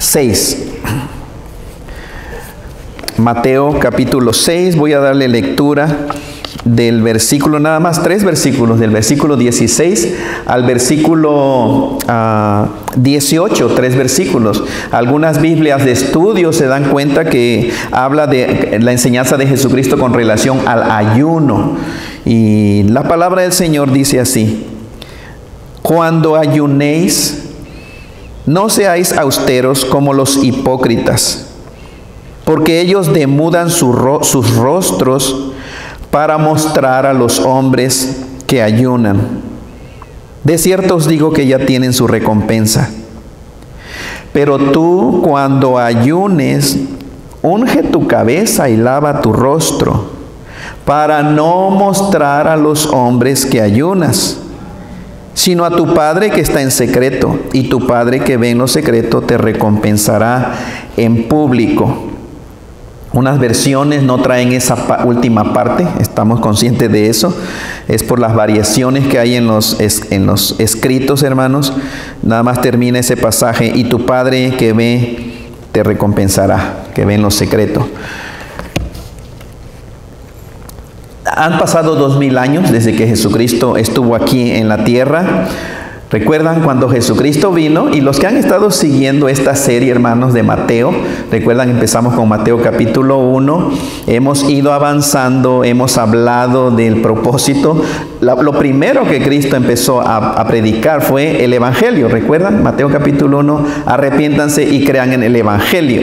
6. Mateo capítulo 6, voy a darle lectura del versículo, nada más 3 versículos, del versículo 16 al versículo 18, 3 versículos. Algunas Biblias de estudio se dan cuenta que habla de la enseñanza de Jesucristo con relación al ayuno. Y la palabra del Señor dice así: cuando ayunéis, no seáis austeros como los hipócritas, porque ellos demudan sus rostros para mostrar a los hombres que ayunan. De cierto os digo que ya tienen su recompensa. Pero tú, cuando ayunes, unge tu cabeza y lava tu rostro, para no mostrar a los hombres que ayunas, sino a tu Padre que está en secreto, y tu Padre que ve en lo secreto te recompensará en público. Unas versiones no traen esa última parte, estamos conscientes de eso. Es por las variaciones que hay en los escritos, hermanos. Nada más termina ese pasaje: y tu Padre que ve te recompensará, que ve en lo secreto. Han pasado 2000 años desde que Jesucristo estuvo aquí en la tierra. ¿Recuerdan cuando Jesucristo vino? Y los que han estado siguiendo esta serie, hermanos, de Mateo, recuerdan, empezamos con Mateo capítulo 1, hemos ido avanzando, hemos hablado del propósito. Lo primero que Cristo empezó a predicar fue el Evangelio. ¿Recuerdan? Mateo capítulo 1, arrepiéntanse y crean en el Evangelio.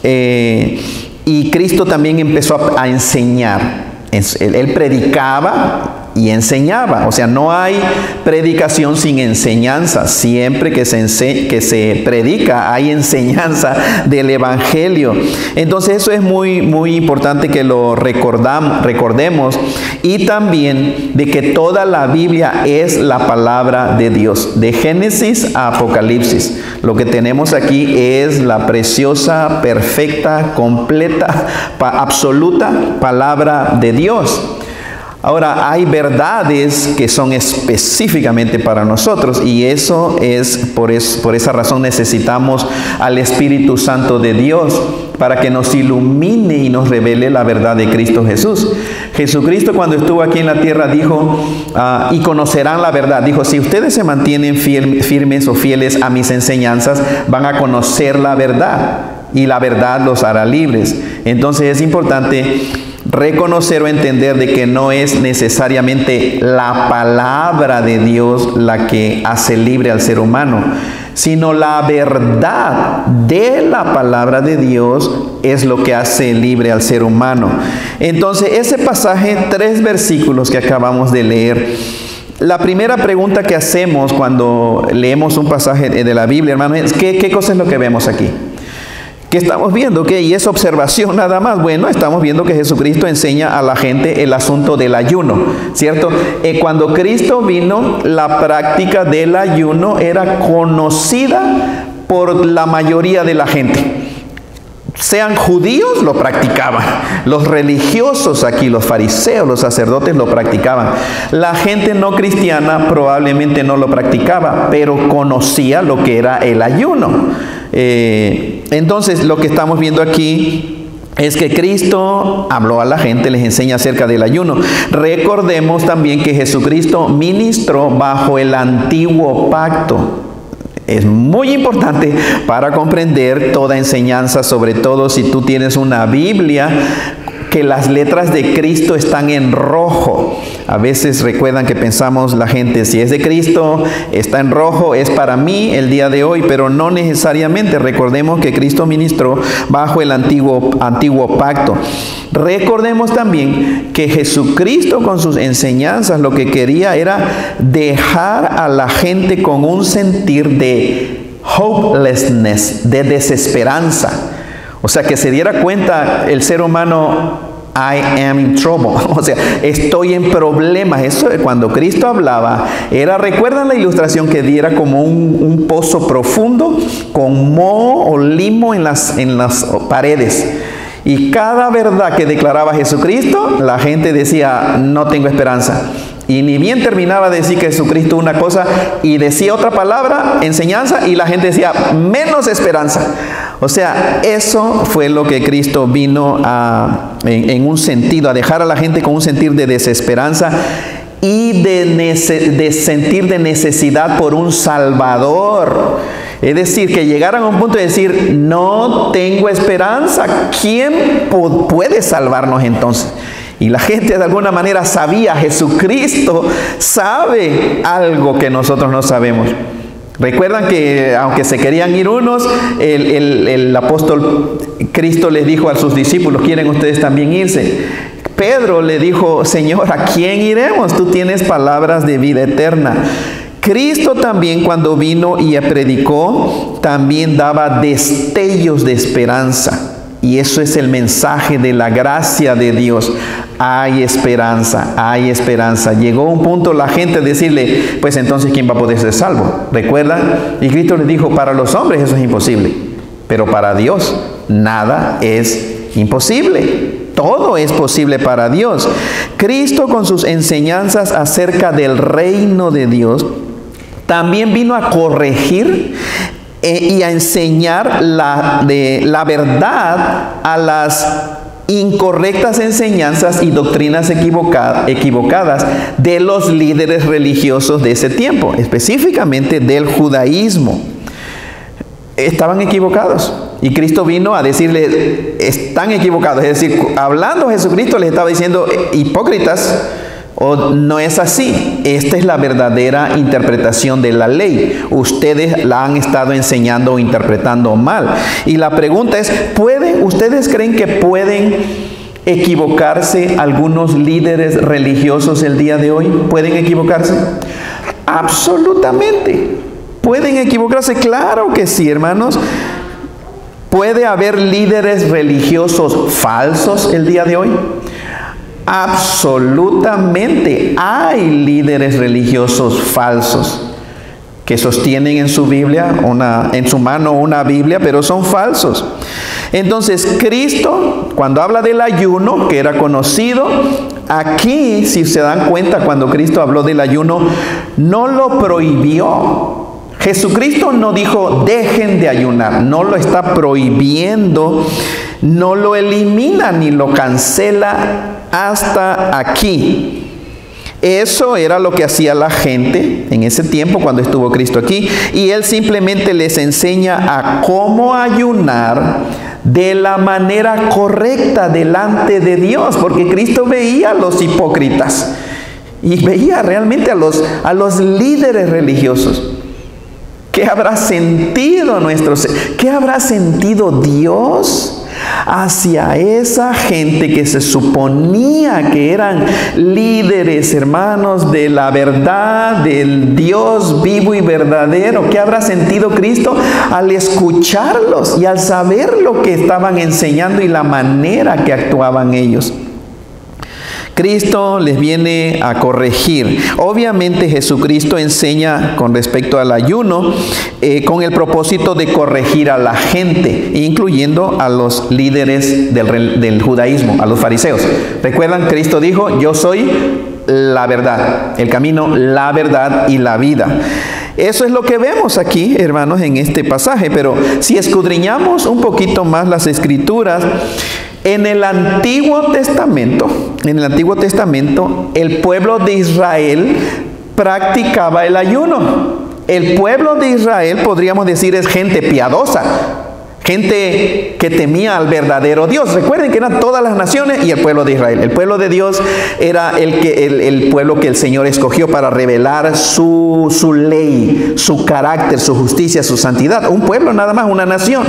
Y Cristo también empezó a enseñar. Él predicaba y enseñaba. O sea, no hay predicación sin enseñanza. Siempre que se predica hay enseñanza del Evangelio. Entonces eso es muy, muy importante que lo recordemos. Y también de que toda la Biblia es la palabra de Dios. De Génesis a Apocalipsis. Lo que tenemos aquí es la preciosa, perfecta, completa, absoluta palabra de Dios. Ahora, hay verdades que son específicamente para nosotros, y eso es por esa razón necesitamos al Espíritu Santo de Dios para que nos ilumine y nos revele la verdad de Cristo Jesús. Jesucristo, cuando estuvo aquí en la tierra, dijo, y conocerán la verdad. Dijo, si ustedes se mantienen firmes o fieles a mis enseñanzas, van a conocer la verdad, y la verdad los hará libres. Entonces es importante reconocer o entender de que no es necesariamente la palabra de Dios la que hace libre al ser humano, sino la verdad de la palabra de Dios es lo que hace libre al ser humano. Entonces, ese pasaje, 3 versículos que acabamos de leer, la primera pregunta que hacemos cuando leemos un pasaje de la Biblia, hermano, es ¿qué cosa es lo que vemos aquí? ¿Qué estamos viendo? ¿Qué? Y es observación nada más. Bueno, estamos viendo que Jesucristo enseña a la gente el asunto del ayuno, ¿cierto? Cuando Cristo vino, la práctica del ayuno era conocida por la mayoría de la gente. Sean judíos, lo practicaban. Los religiosos aquí, los fariseos, los sacerdotes lo practicaban. La gente no cristiana probablemente no lo practicaba, pero conocía lo que era el ayuno. Entonces, lo que estamos viendo aquí es que Cristo habló a la gente, les enseña acerca del ayuno. Recordemos también que Jesucristo ministró bajo el antiguo pacto. Es muy importante para comprender toda enseñanza, sobre todo si tú tienes una Biblia, que las letras de Cristo están en rojo. A veces recuerdan que pensamos la gente, si es de Cristo, está en rojo, es para mí el día de hoy, pero no necesariamente. Recordemos que Cristo ministró bajo el antiguo pacto. Recordemos también que Jesucristo con sus enseñanzas lo que quería era dejar a la gente con un sentir de hopelessness, de desesperanza. O sea, que se diera cuenta el ser humano, I am in trouble. O sea, estoy en problemas. Eso cuando Cristo hablaba, ¿recuerdan la ilustración que diera como un pozo profundo con moho o limo en las paredes? Y cada verdad que declaraba Jesucristo, la gente decía, no tengo esperanza. Y ni bien terminaba de decir que Jesucristo una cosa y decía otra palabra, enseñanza, y la gente decía, menos esperanza. O sea, eso fue lo que Cristo vino en un sentido, a dejar a la gente con un sentir de desesperanza y de sentir de necesidad por un Salvador. Es decir, que llegaran a un punto de decir, no tengo esperanza. ¿Quién puede salvarnos entonces? Y la gente de alguna manera sabía, Jesucristo sabe algo que nosotros no sabemos. Recuerdan que aunque se querían ir unos, el apóstol Cristo les dijo a sus discípulos, ¿quieren ustedes también irse? Pedro le dijo, Señor, ¿a quién iremos? Tú tienes palabras de vida eterna. Cristo también, cuando vino y predicó, también daba destellos de esperanza. Y eso es el mensaje de la gracia de Dios. Hay esperanza, hay esperanza. Llegó un punto la gente a decirle, pues entonces ¿quién va a poder ser salvo? ¿Recuerdan? Y Cristo les dijo, para los hombres eso es imposible, pero para Dios nada es imposible. Todo es posible para Dios. Cristo, con sus enseñanzas acerca del reino de Dios, también vino a corregir y a enseñar la verdad a las incorrectas enseñanzas y doctrinas equivocadas de los líderes religiosos de ese tiempo, específicamente del judaísmo. Estaban equivocados y Cristo vino a decirles, están equivocados. Es decir, hablando Jesucristo les estaba diciendo, hipócritas, o no es así. Esta es la verdadera interpretación de la ley. Ustedes la han estado enseñando o interpretando mal. Y la pregunta es, ¿ustedes creen que pueden equivocarse algunos líderes religiosos el día de hoy? ¿Pueden equivocarse? Absolutamente. ¿Pueden equivocarse? Claro que sí, hermanos. ¿Puede haber líderes religiosos falsos el día de hoy? Absolutamente. Hay líderes religiosos falsos que sostienen en su Biblia, en su mano una Biblia, pero son falsos. Entonces, Cristo, cuando habla del ayuno, que era conocido, aquí, si se dan cuenta, cuando Cristo habló del ayuno, no lo prohibió. Jesucristo no dijo, dejen de ayunar. No lo está prohibiendo, no lo elimina ni lo cancela hasta aquí. Eso era lo que hacía la gente en ese tiempo cuando estuvo Cristo aquí. Y Él simplemente les enseña a cómo ayunar de la manera correcta delante de Dios. Porque Cristo veía a los hipócritas y veía realmente a los líderes religiosos. ¿Qué habrá sentido qué habrá sentido Dios hacia esa gente que se suponía que eran líderes, hermanos, de la verdad, del Dios vivo y verdadero? ¿Qué habrá sentido Cristo al escucharlos y al saber lo que estaban enseñando y la manera que actuaban ellos? Cristo les viene a corregir. Obviamente Jesucristo enseña con respecto al ayuno con el propósito de corregir a la gente, incluyendo a los líderes del judaísmo, a los fariseos. ¿Recuerdan? Cristo dijo, yo soy la verdad, el camino, la verdad y la vida. Eso es lo que vemos aquí, hermanos, en este pasaje. Pero si escudriñamos un poquito más las Escrituras, en el Antiguo Testamento, el pueblo de Israel practicaba el ayuno. El pueblo de Israel, podríamos decir, es gente piadosa, gente que temía al verdadero Dios. Recuerden que eran todas las naciones y el pueblo de Israel. El pueblo de Dios era el pueblo que el Señor escogió para revelar su ley, su carácter, su justicia, su santidad. Un pueblo nada más, una nación.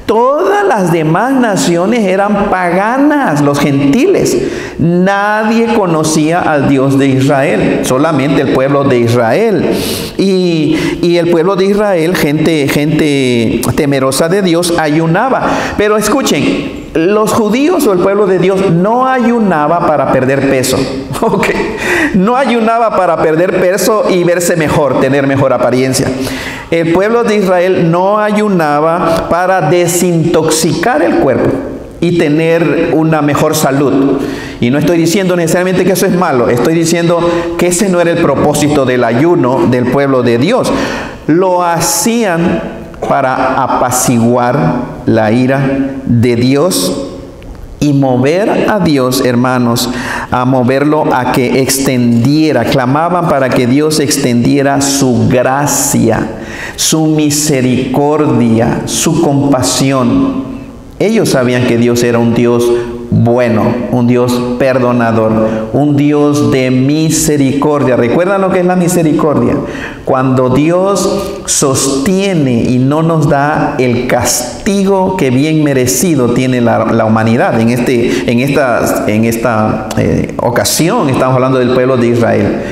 Todas las demás naciones eran paganas, los gentiles. Nadie conocía al Dios de Israel, solamente el pueblo de Israel. Y el pueblo de Israel, gente temerosa de Dios, ayunaba. Pero escuchen, los judíos o el pueblo de Dios no ayunaba para perder peso. No ayunaba para perder peso y verse mejor, tener mejor apariencia. El pueblo de Israel no ayunaba para desintoxicar el cuerpo y tener una mejor salud. Y no estoy diciendo necesariamente que eso es malo, estoy diciendo que ese no era el propósito del ayuno del pueblo de Dios. Lo hacían para apaciguar la ira de Dios y mover a Dios, hermanos, a moverlo a que extendiera. Clamaban para que Dios extendiera su gracia, su misericordia, su compasión. Ellos sabían que Dios era un Dios bueno, un Dios perdonador, un Dios de misericordia. ¿Recuerdan lo que es la misericordia? Cuando Dios sostiene y no nos da el castigo que bien merecido tiene la humanidad. En esta ocasión estamos hablando del pueblo de Israel.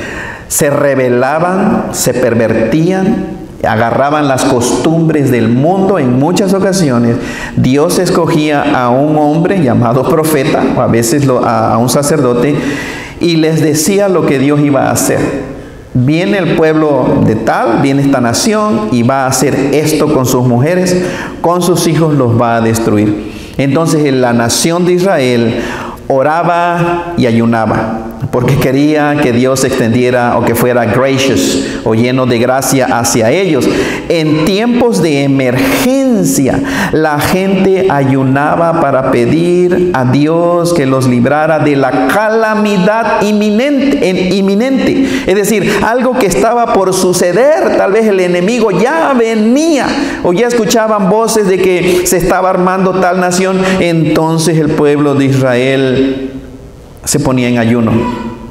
Se rebelaban, se pervertían, agarraban las costumbres del mundo. En muchas ocasiones Dios escogía a un hombre llamado profeta, o a veces a un sacerdote, y les decía lo que Dios iba a hacer. Viene el pueblo de tal, viene esta nación y va a hacer esto con sus mujeres, con sus hijos los va a destruir. Entonces la nación de Israel oraba y ayunaba, porque quería que Dios extendiera o que fuera gracious o lleno de gracia hacia ellos. En tiempos de emergencia, la gente ayunaba para pedir a Dios que los librara de la calamidad inminente. Es decir, algo que estaba por suceder. Tal vez el enemigo ya venía o ya escuchaban voces de que se estaba armando tal nación. Entonces el pueblo de Israel se ponía en ayuno,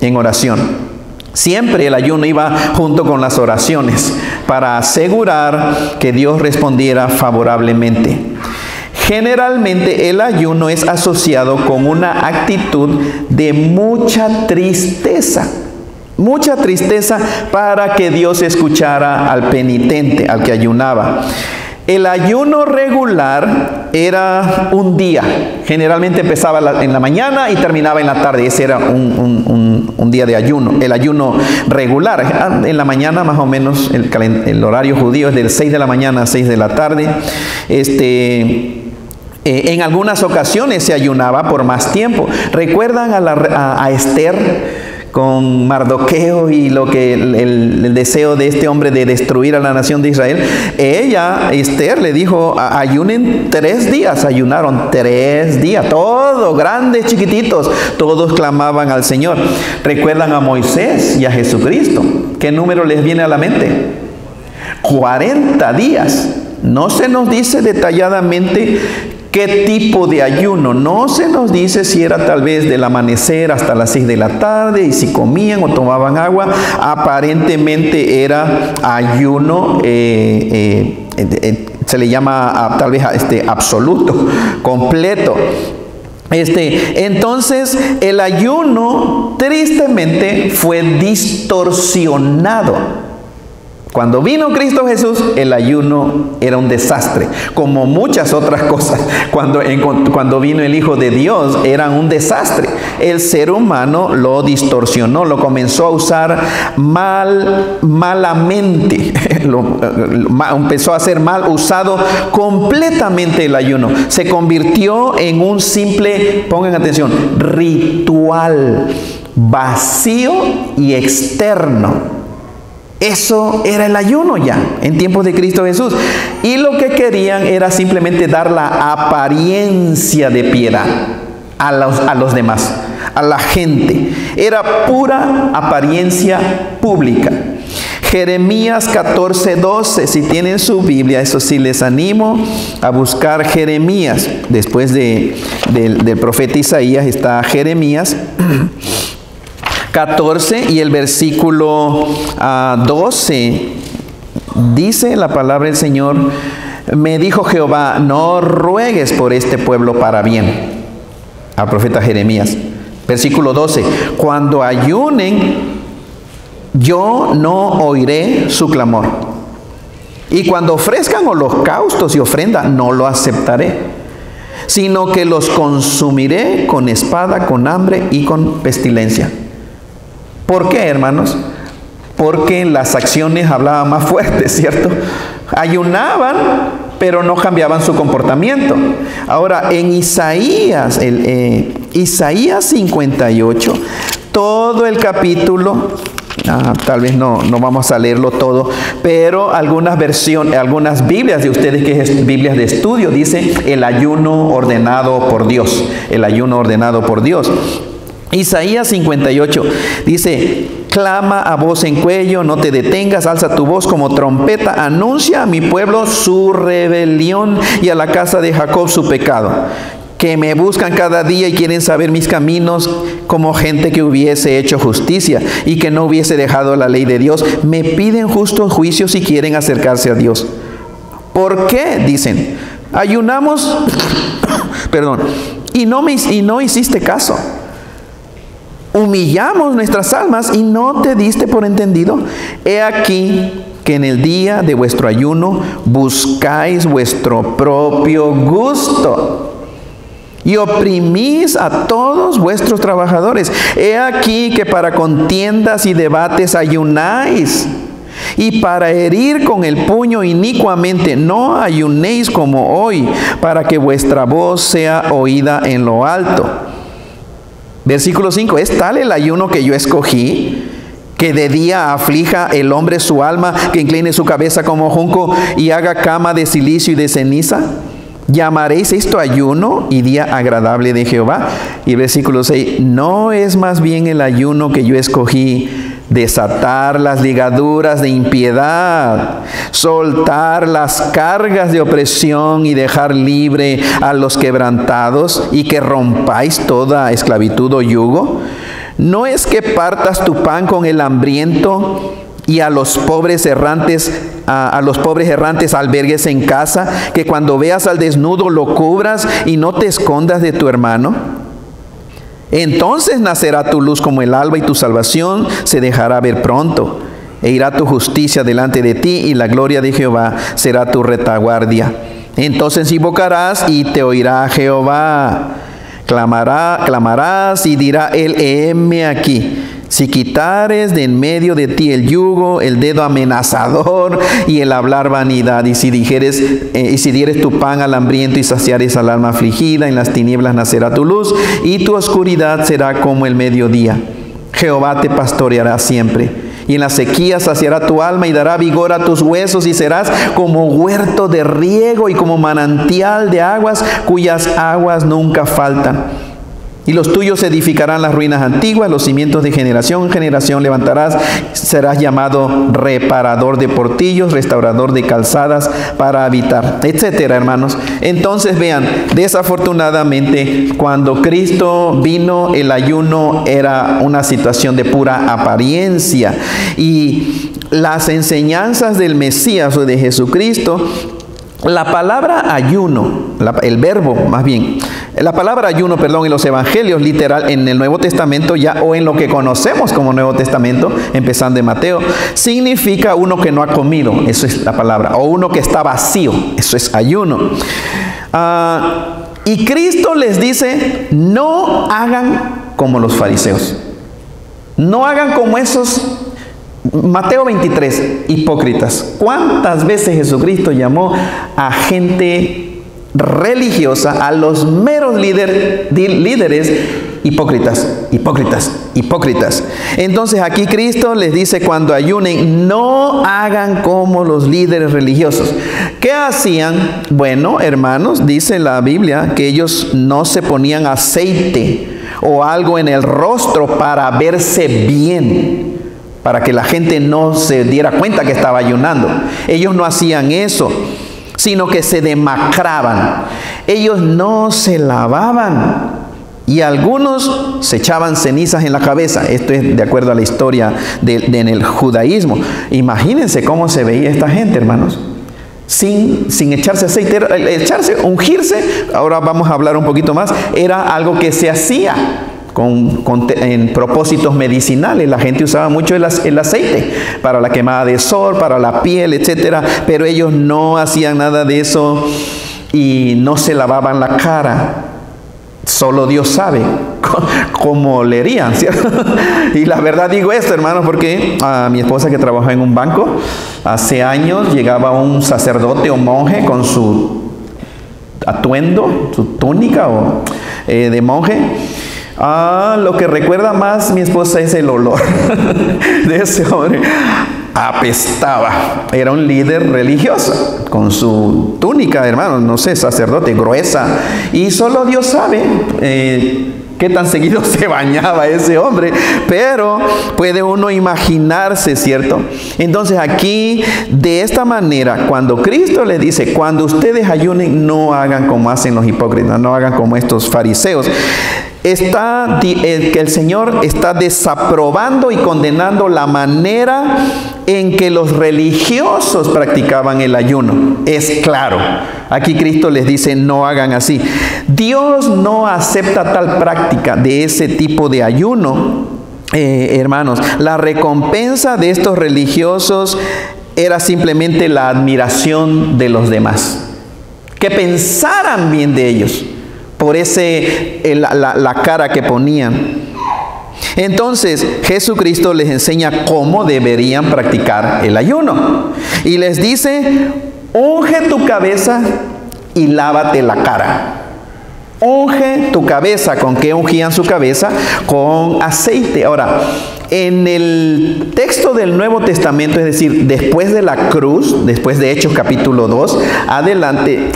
en oración. Siempre el ayuno iba junto con las oraciones para asegurar que Dios respondiera favorablemente. Generalmente el ayuno es asociado con una actitud de mucha tristeza para que Dios escuchara al penitente, al que ayunaba. El ayuno regular era un día. Generalmente empezaba en la mañana y terminaba en la tarde. Ese era un día de ayuno. El ayuno regular. En la mañana más o menos el horario judío es del 6 de la mañana a 6 de la tarde. En algunas ocasiones se ayunaba por más tiempo. ¿Recuerdan a Esther con Mardoqueo y el deseo de este hombre de destruir a la nación de Israel? Esther le dijo, ayunen 3 días. Ayunaron 3 días, todos, grandes, chiquititos, todos clamaban al Señor. ¿Recuerdan a Moisés y a Jesucristo? ¿Qué número les viene a la mente? 40 días. No se nos dice detalladamente qué tipo de ayuno. No se nos dice si era tal vez del amanecer hasta las 6 de la tarde y si comían o tomaban agua. Aparentemente era ayuno, se le llama tal vez absoluto, completo. Entonces el ayuno tristemente fue distorsionado. Cuando vino Cristo Jesús, el ayuno era un desastre, como muchas otras cosas. Cuando vino el Hijo de Dios, era un desastre. El ser humano lo distorsionó, lo comenzó a usar malamente. Empezó a ser mal usado completamente el ayuno. Se convirtió en un simple, pongan atención, ritual vacío y externo. Eso era el ayuno ya en tiempos de Cristo Jesús. Y lo que querían era simplemente dar la apariencia de piedad a los demás, a la gente. Era pura apariencia pública. Jeremías 14:12, si tienen su Biblia, eso sí les animo a buscar Jeremías. Después del profeta Isaías está Jeremías 14 y el versículo 12 dice la palabra del Señor: me dijo Jehová, no ruegues por este pueblo para bien. Al profeta Jeremías. Versículo 12, cuando ayunen, yo no oiré su clamor. Y cuando ofrezcan holocaustos y ofrendas, no lo aceptaré, sino que los consumiré con espada, con hambre y con pestilencia. ¿Por qué, hermanos? Porque las acciones hablaban más fuerte, ¿cierto? Ayunaban, pero no cambiaban su comportamiento. Ahora, en Isaías, Isaías 58, todo el capítulo, tal vez no vamos a leerlo todo, pero algunas Biblias de ustedes, que es Biblias de estudio, dice el ayuno ordenado por Dios. El ayuno ordenado por Dios. Isaías 58 dice: clama a voz en cuello, no te detengas, alza tu voz como trompeta, anuncia a mi pueblo su rebelión y a la casa de Jacob su pecado. Que me buscan cada día y quieren saber mis caminos, como gente que hubiese hecho justicia y que no hubiese dejado la ley de Dios. Me piden justos juicios y quieren acercarse a Dios. ¿Por qué? Dicen, ayunamos, perdón, y no hiciste caso. Humillamos nuestras almas y no te diste por entendido. He aquí que en el día de vuestro ayuno buscáis vuestro propio gusto y oprimís a todos vuestros trabajadores. He aquí que para contiendas y debates ayunáis, y para herir con el puño inicuamente. No ayunéis como hoy, para que vuestra voz sea oída en lo alto. Versículo 5, ¿es tal el ayuno que yo escogí, que de día aflija el hombre su alma, que incline su cabeza como junco y haga cama de silicio y de ceniza? ¿Llamaréis esto ayuno y día agradable de Jehová? Y versículo 6, ¿no es más bien el ayuno que yo escogí, desatar las ligaduras de impiedad, soltar las cargas de opresión y dejar libre a los quebrantados, y que rompáis toda esclavitud o yugo? ¿No es que partas tu pan con el hambriento y a los pobres errantes albergues en casa, que cuando veas al desnudo lo cubras y no te escondas de tu hermano? Entonces nacerá tu luz como el alba y tu salvación se dejará ver pronto. E irá tu justicia delante de ti y la gloria de Jehová será tu retaguardia. Entonces invocarás y te oirá Jehová. Clamarás y dirá él: heme aquí. Si quitares de en medio de ti el yugo, el dedo amenazador y el hablar vanidad, y si dieres tu pan al hambriento y saciares al alma afligida, en las tinieblas nacerá tu luz y tu oscuridad será como el mediodía. Jehová te pastoreará siempre, y en la sequía saciará tu alma y dará vigor a tus huesos, y serás como huerto de riego y como manantial de aguas cuyas aguas nunca faltan. Y los tuyos edificarán las ruinas antiguas, los cimientos de generación en generación levantarás. Serás llamado reparador de portillos, restaurador de calzadas para habitar, etcétera, hermanos. Entonces vean, desafortunadamente, cuando Cristo vino, el ayuno era una situación de pura apariencia. Y las enseñanzas del Mesías o de Jesucristo, la palabra ayuno, el verbo más bien, la palabra ayuno, perdón, en los evangelios literal, en el Nuevo Testamento ya, o en lo que conocemos como Nuevo Testamento, empezando en Mateo, significa uno que no ha comido, eso es la palabra, o uno que está vacío, eso es ayuno. Y Cristo les dice: no hagan como los fariseos, no hagan como esos. Mateo 23, hipócritas. ¿Cuántas veces Jesucristo llamó a gente religiosa, a los meros líderes, hipócritas, hipócritas, hipócritas? Entonces aquí Cristo les dice: cuando ayunen, no hagan como los líderes religiosos. ¿Qué hacían? Bueno, hermanos, dice la Biblia que ellos no se ponían aceite o algo en el rostro para verse bien, para que la gente no se diera cuenta que estaba ayunando. Ellos no hacían eso, sino que se demacraban. Ellos no se lavaban, y algunos se echaban cenizas en la cabeza. Esto es de acuerdo a la historia en el judaísmo. Imagínense cómo se veía esta gente, hermanos, sin echarse aceite. Ungirse, ahora vamos a hablar un poquito más, era algo que se hacía en propósitos medicinales. La gente usaba mucho el aceite para la quemada de sol, para la piel, etcétera, pero ellos no hacían nada de eso y no se lavaban la cara. Solo Dios sabe cómo leerían, ¿cierto? Y la verdad digo esto, hermanos, porque a mi esposa, que trabaja en un banco, hace años llegaba un sacerdote o monje con su atuendo, su túnica de monje. Lo que recuerda más mi esposa es el olor de ese hombre. Apestaba. Era un líder religioso con su túnica, hermano, no sé, sacerdote, gruesa. Y solo Dios sabe qué tan seguido se bañaba ese hombre, pero puede uno imaginarse, ¿cierto? Entonces aquí, de esta manera, cuando Cristo le dice, cuando ustedes ayunen, no hagan como hacen los hipócritas, no hagan como estos fariseos. El Señor está desaprobando y condenando la manera en que los religiosos practicaban el ayuno. Es claro. Aquí Cristo les dice, no hagan así. Dios no acepta tal práctica de ese tipo de ayuno, hermanos. La recompensa de estos religiosos era simplemente la admiración de los demás, que pensaran bien de ellos por la cara que ponían. Entonces Jesucristo les enseña cómo deberían practicar el ayuno y les dice, unge tu cabeza y lávate la cara. Unge tu cabeza. ¿Con qué ungían su cabeza? Con aceite. Ahora, en el texto del Nuevo Testamento, es decir, después de la cruz, después de Hechos capítulo 2, adelante,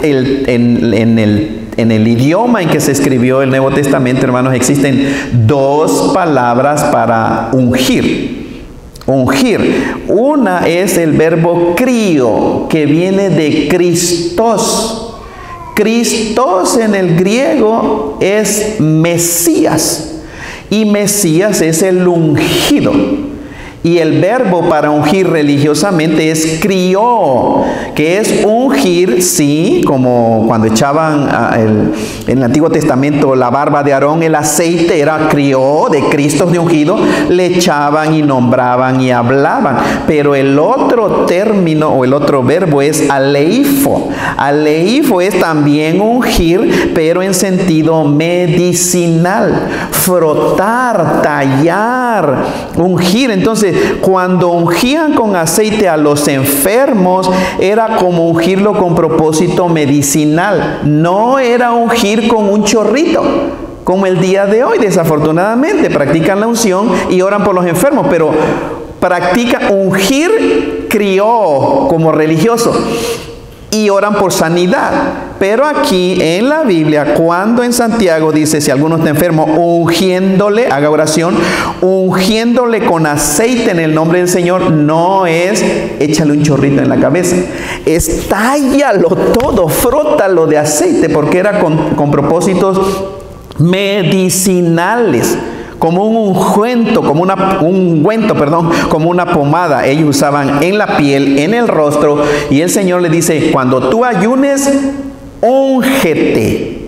en el idioma en que se escribió el Nuevo Testamento, hermanos, existen dos palabras para ungir. Ungir. Una es el verbo crio, que viene de Christos. Christos en el griego es Mesías. Y Mesías es el ungido. Y el verbo para ungir religiosamente es crió, que es ungir, sí, como cuando echaban en el Antiguo Testamento la barba de Aarón, el aceite era crió, de Cristo de ungido, le echaban y nombraban y hablaban. Pero el otro término o el otro verbo es aleifo. Aleifo es también ungir, pero en sentido medicinal. Frotar, tallar, ungir. Entonces, cuando ungían con aceite a los enfermos, era como ungirlo con propósito medicinal. No era ungir con un chorrito, como el día de hoy. Desafortunadamente, practican la unción y oran por los enfermos, pero practican ungir crió como religioso y oran por sanidad. Pero aquí en la Biblia, cuando en Santiago dice, si alguno está enfermo, ungiéndole, haga oración, ungiéndole con aceite en el nombre del Señor, no es échale un chorrito en la cabeza, es tállalo todo, frótalo de aceite, porque era con propósitos medicinales, como un ungüento, como una pomada. Ellos usaban en la piel, en el rostro, y el Señor le dice, cuando tú ayunes, úngete.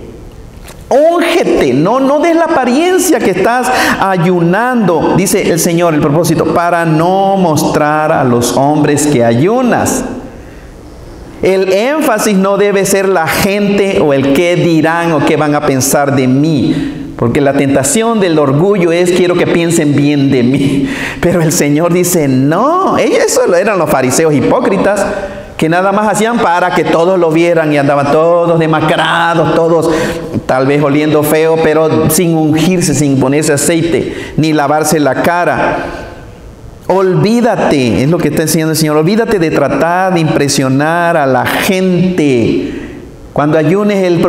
Úngete, no des la apariencia que estás ayunando, dice el Señor, el propósito, para no mostrar a los hombres que ayunas. El énfasis no debe ser la gente o el qué dirán o qué van a pensar de mí. Porque la tentación del orgullo es, quiero que piensen bien de mí. Pero el Señor dice, no, eso eran los fariseos hipócritas, que nada más hacían para que todos lo vieran y andaban todos demacrados, todos tal vez oliendo feo, pero sin ungirse, sin ponerse aceite, ni lavarse la cara. Olvídate, es lo que está enseñando el Señor, olvídate de tratar de impresionar a la gente. Cuando ayunes, el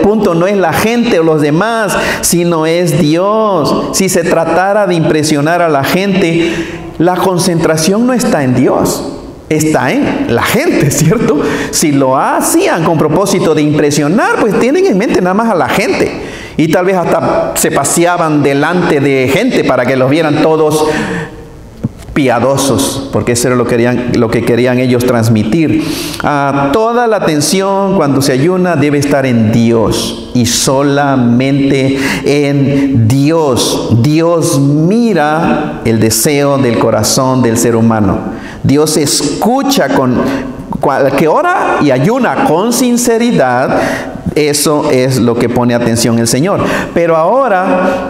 punto no es la gente o los demás, sino es Dios. Si se tratara de impresionar a la gente, la concentración no está en Dios, está en la gente, ¿cierto? Si lo hacían con propósito de impresionar, pues tienen en mente nada más a la gente. Y tal vez hasta se paseaban delante de gente para que los vieran todos piadosos, porque eso era lo que querían ellos transmitir. Toda la atención cuando se ayuna debe estar en Dios y solamente en Dios. Dios mira el deseo del corazón del ser humano. Dios escucha que ora y ayuna con sinceridad. Eso es lo que pone atención el Señor. Pero ahora,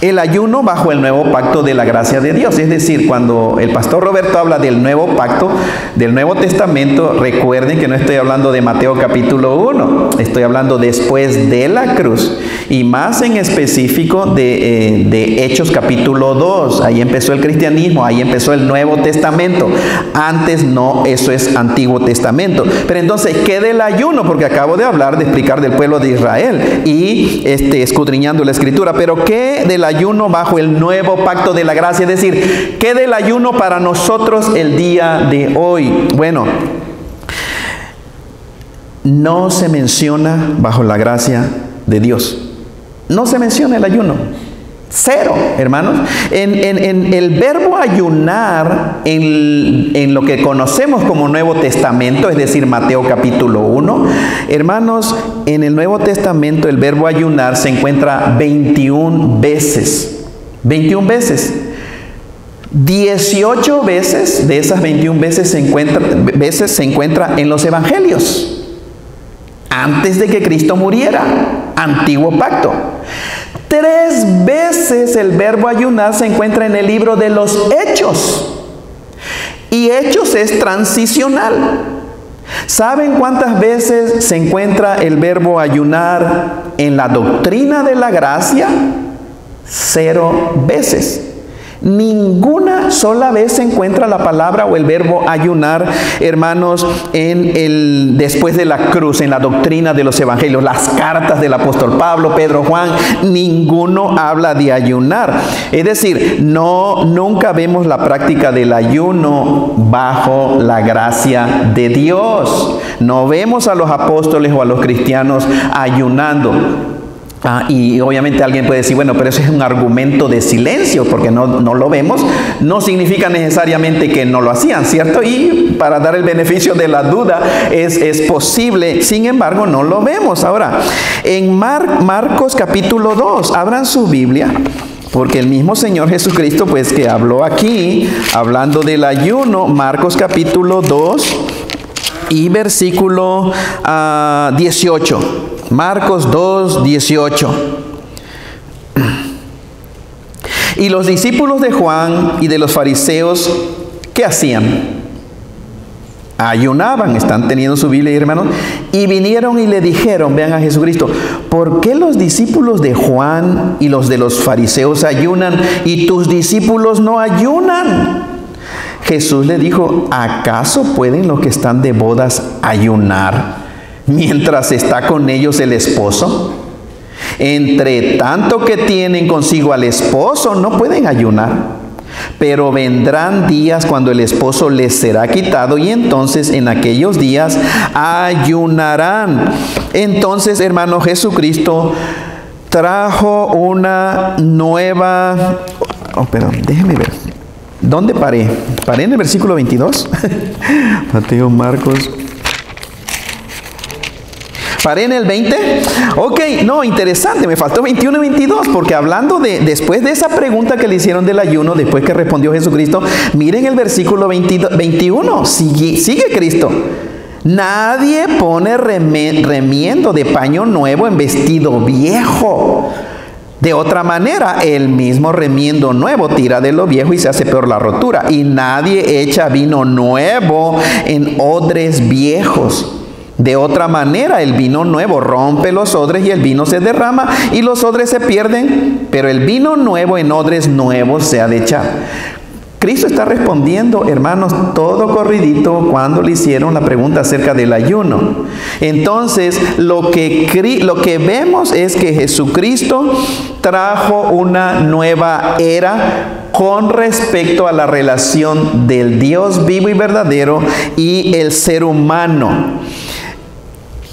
el ayuno bajo el nuevo pacto de la gracia de Dios. Es decir, cuando el pastor Roberto habla del nuevo pacto, del Nuevo Testamento, recuerden que no estoy hablando de Mateo capítulo 1, estoy hablando después de la cruz, y más en específico de Hechos capítulo 2. Ahí empezó el cristianismo, ahí empezó el Nuevo Testamento. Antes no, eso es Antiguo Testamento. Pero entonces, ¿qué del ayuno? Porque acabo de explicar del pueblo de Israel y escudriñando la Escritura. Pero ¿qué del ayuno bajo el nuevo pacto de la gracia? Es decir, ¿qué del ayuno para nosotros el día de hoy? Bueno, no se menciona bajo la gracia de Dios. No se menciona el ayuno. Cero, hermanos. En el verbo ayunar, en lo que conocemos como Nuevo Testamento, es decir, Mateo capítulo 1, hermanos, en el Nuevo Testamento el verbo ayunar se encuentra 21 veces. 21 veces. 18 veces de esas 21 veces se encuentra en los evangelios. Antes de que Cristo muriera, antiguo pacto. 3 veces el verbo ayunar se encuentra en el libro de los Hechos. Y Hechos es transicional. ¿Saben cuántas veces se encuentra el verbo ayunar en la doctrina de la gracia? 0 veces. Ninguna sola vez se encuentra la palabra o el verbo ayunar, hermanos, después de la cruz, en la doctrina de los evangelios, las cartas del apóstol Pablo, Pedro, Juan, ninguno habla de ayunar. Es decir, nunca vemos la práctica del ayuno bajo la gracia de Dios. No vemos a los apóstoles o a los cristianos ayunando. Y obviamente alguien puede decir, bueno, pero eso es un argumento de silencio, porque no lo vemos. No significa necesariamente que no lo hacían, ¿cierto? Y para dar el beneficio de la duda, es posible. Sin embargo, no lo vemos. Ahora, en Marcos capítulo 2, abran su Biblia, porque el mismo Señor Jesucristo, pues que habló aquí, hablando del ayuno, Marcos capítulo 2 y versículo 18. Marcos 2, 18. Y los discípulos de Juan y de los fariseos, ¿qué hacían? Ayunaban, están teniendo su Biblia, hermanos, y vinieron y le dijeron, vean a Jesucristo, ¿por qué los discípulos de Juan y los de los fariseos ayunan y tus discípulos no ayunan? Jesús le dijo, ¿acaso pueden los que están de bodas ayunar mientras está con ellos el esposo? Entre tanto que tienen consigo al esposo, no pueden ayunar. Pero vendrán días cuando el esposo les será quitado, y entonces en aquellos días ayunarán. Entonces, hermano, Jesucristo trajo una nueva... perdón, déjeme ver. ¿Dónde paré? ¿Paré en el versículo 22? Mateo, Marcos... ¿Paré en el 20? Ok, no, interesante, me faltó 21 y 22, porque hablando después de esa pregunta que le hicieron del ayuno, después que respondió Jesucristo, miren el versículo 21, sigue Cristo. Nadie pone remiendo de paño nuevo en vestido viejo. De otra manera, el mismo remiendo nuevo tira de lo viejo y se hace peor la rotura. Y nadie echa vino nuevo en odres viejos. De otra manera, el vino nuevo rompe los odres y el vino se derrama y los odres se pierden, pero el vino nuevo en odres nuevos se ha de echar. Cristo está respondiendo, hermanos, todo corridito cuando le hicieron la pregunta acerca del ayuno. Entonces, lo que vemos es que Jesucristo trajo una nueva era con respecto a la relación del Dios vivo y verdadero y el ser humano.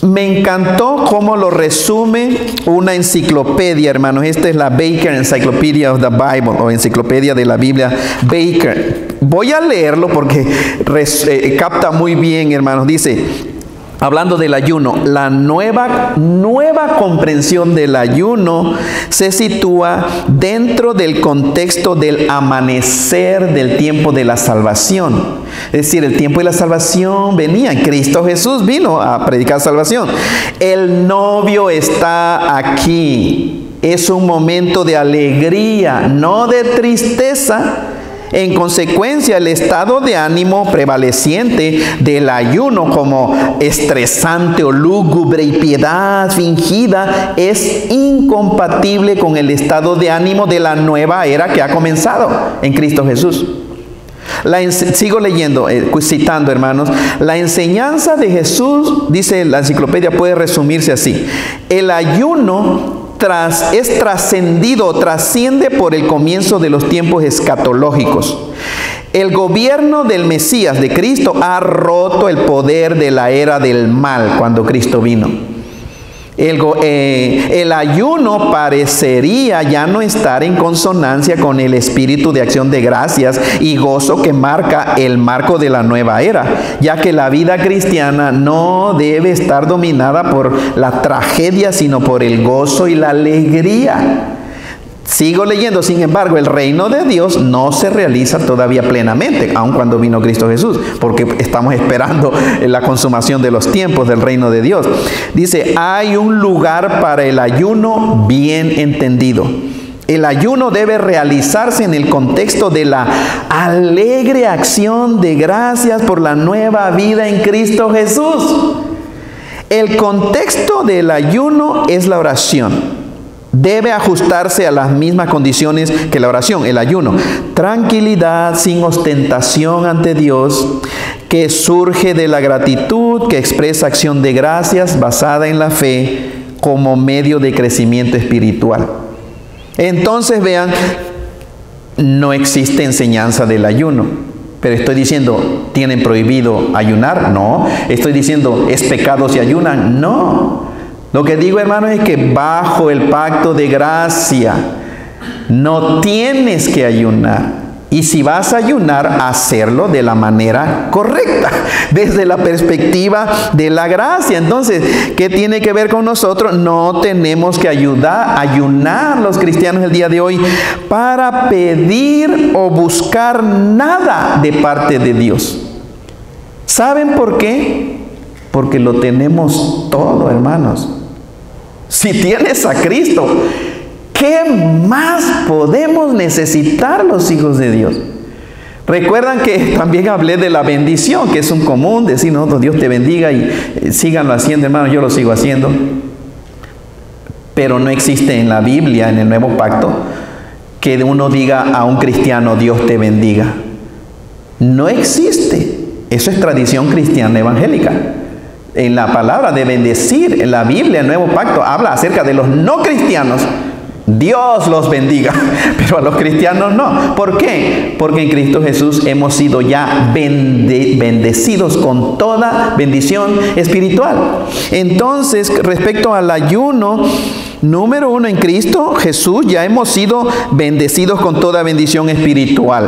Me encantó cómo lo resume una enciclopedia, hermanos. Esta es la Baker Encyclopedia of the Bible, o enciclopedia de la Biblia Baker. Voy a leerlo porque capta muy bien, hermanos. Dice, hablando del ayuno, la nueva comprensión del ayuno se sitúa dentro del contexto del amanecer del tiempo de la salvación. Es decir, el tiempo de la salvación venía. Cristo Jesús vino a predicar salvación. El novio está aquí. Es un momento de alegría, no de tristeza. En consecuencia, el estado de ánimo prevaleciente del ayuno como estresante o lúgubre y piedad fingida es incompatible con el estado de ánimo de la nueva era que ha comenzado en Cristo Jesús. Sigo leyendo, citando, hermanos. La enseñanza de Jesús, dice la enciclopedia, puede resumirse así: el ayuno es trascendido, trasciende por el comienzo de los tiempos escatológicos. El gobierno del Mesías, de Cristo, ha roto el poder de la era del mal cuando Cristo vino. El ayuno parecería ya no estar en consonancia con el espíritu de acción de gracias y gozo que marca el marco de la nueva era, ya que la vida cristiana no debe estar dominada por la tragedia, sino por el gozo y la alegría. Sigo leyendo. Sin embargo, el reino de Dios no se realiza todavía plenamente, aun cuando vino Cristo Jesús, porque estamos esperando la consumación de los tiempos del reino de Dios. Dice, hay un lugar para el ayuno bien entendido. El ayuno debe realizarse en el contexto de la alegre acción de gracias por la nueva vida en Cristo Jesús. El contexto del ayuno es la oración. Debe ajustarse a las mismas condiciones que la oración, el ayuno. Tranquilidad sin ostentación ante Dios, que surge de la gratitud, que expresa acción de gracias basada en la fe como medio de crecimiento espiritual. Entonces vean, no existe enseñanza del ayuno. Pero estoy diciendo, ¿tienen prohibido ayunar? No. Estoy diciendo, ¿es pecado si ayunan? No. Lo que digo, hermanos, es que bajo el pacto de gracia no tienes que ayunar. Y si vas a ayunar, hacerlo de la manera correcta, desde la perspectiva de la gracia. Entonces, ¿qué tiene que ver con nosotros? No tenemos que ayunar los cristianos el día de hoy para pedir o buscar nada de parte de Dios. ¿Saben por qué? Porque lo tenemos todo, hermanos. Si tienes a Cristo, ¿qué más podemos necesitar los hijos de Dios? Recuerdan que también hablé de la bendición, que es un común decir, no, Dios te bendiga y síganlo haciendo, hermanos, yo lo sigo haciendo. Pero no existe en la Biblia, en el Nuevo Pacto, que uno diga a un cristiano, Dios te bendiga. No existe. Eso es tradición cristiana evangélica. En la palabra de bendecir, en la Biblia, el Nuevo Pacto, habla acerca de los no cristianos. Dios los bendiga, pero a los cristianos no. ¿Por qué? Porque en Cristo Jesús hemos sido ya bendecidos con toda bendición espiritual. Entonces, respecto al ayuno, número uno, en Cristo Jesús ya hemos sido bendecidos con toda bendición espiritual.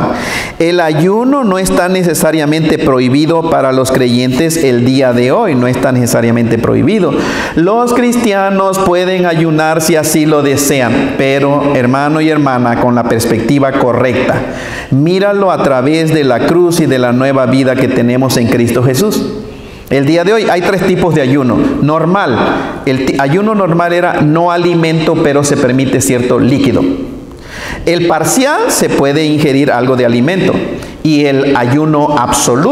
El ayuno no está necesariamente prohibido para los creyentes el día de hoy, no está necesariamente prohibido. Los cristianos pueden ayunar si así lo desean, pero hermano y hermana, con la perspectiva correcta. Míralo a través de la cruz y de la nueva vida que tenemos en Cristo Jesús. El día de hoy hay tres tipos de ayuno. Normal. El ayuno normal era no alimento, pero se permite cierto líquido. El parcial se puede ingerir algo de alimento. Y el ayuno absoluto